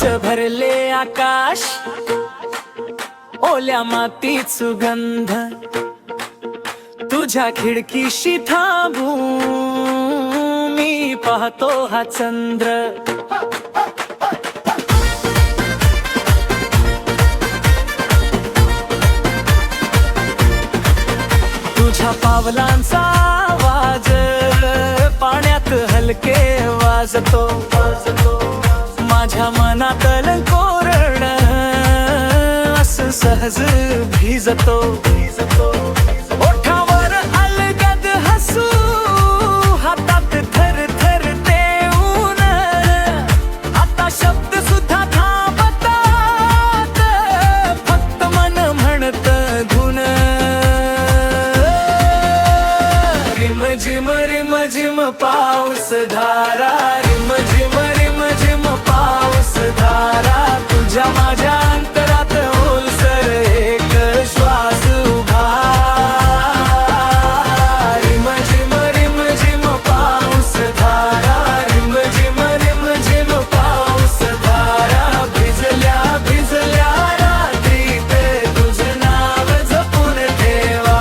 भरले आकाश, ओल्या मातीत सुगंध, तुझ्या खिडकीशी थांबून मी पाहतो हा चंद्र. तुझ्या पावलांचा आवाज पाण्यात हलके वाजतो, माझ्या मनातल कोरड असं सहज भिजतो. ओठावर अलगद हसू, हातात थर थर देऊन आता शब्द सुद्धा थांबतात, फक्त मन म्हणत धुन. रिम झिम रिम झिम पाऊस धारा, रिम झिम रिम झिम पाऊस धारा, तुझ्या माझ्या अंतरात ओलसर एक श्वास उभा. रिम झिम रिम झिम पाऊस धारा, रिम झिम रिम झिम पाऊस धारा, भिजल्या भिजल्या रात्रीत तुझं नाव जपून ठेवा.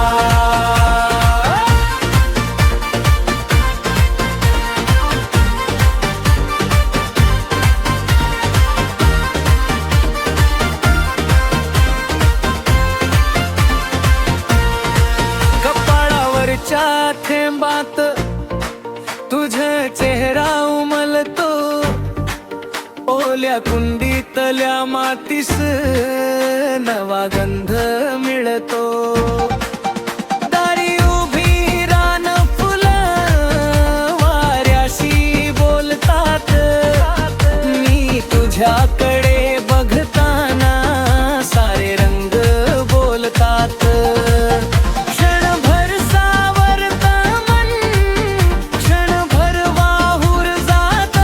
कपाळावरच्या थेंबात तुझा चेहरा उमलतो, ओल्या कुंडीतल्या मातीस नवा गंध मिळतो. दारी उभी रान फुलं वाऱ्याशी बोलतात, मी तुझ्याकडे बघताना सारे रंग बोलतात. क्षणभर सावरत मन, क्षणभर वाहुर जात,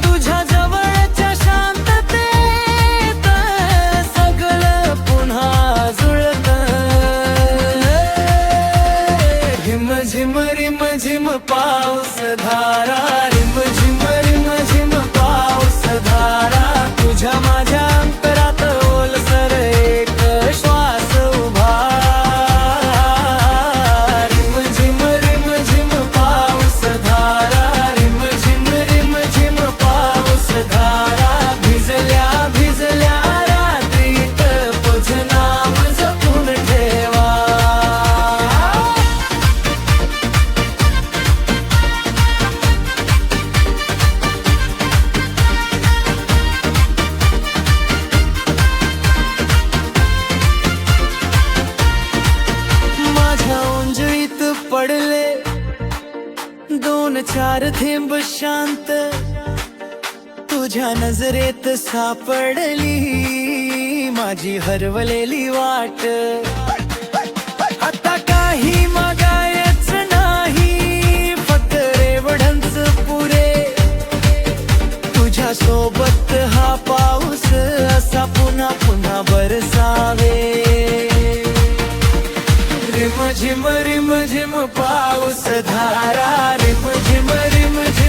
तुझ्या जवळच्या शांततेत सगळं पुन्हा जुळत. रिम झिम रिम झिम पाऊस धारा, रिम झिम रिम झिम पाऊस धारा, तुझ्या माझ्या अंतरात ओलसर एक श्वास उभा. रिम झिम रिम झिम पाऊस धारा, रिम झिम रिम झिम पाऊस धारा, भिजल्या भिजल्या रात्रीत तुझं नाव जपून ठेवा. माझ्या ओंजळीत पडले दोन चार थेंब शांत, तुझ्या नजरेत सापडली माझी हरवलेली वाट. आता काही मागायच नाही, फक्त एवढंच पुरे, तुझ्या सोबत हा पाऊस असा पुन्हा पुन्हा बरसावे. रिम झिम रिम झिम पाऊस धारा, रिम झिम रिम झिम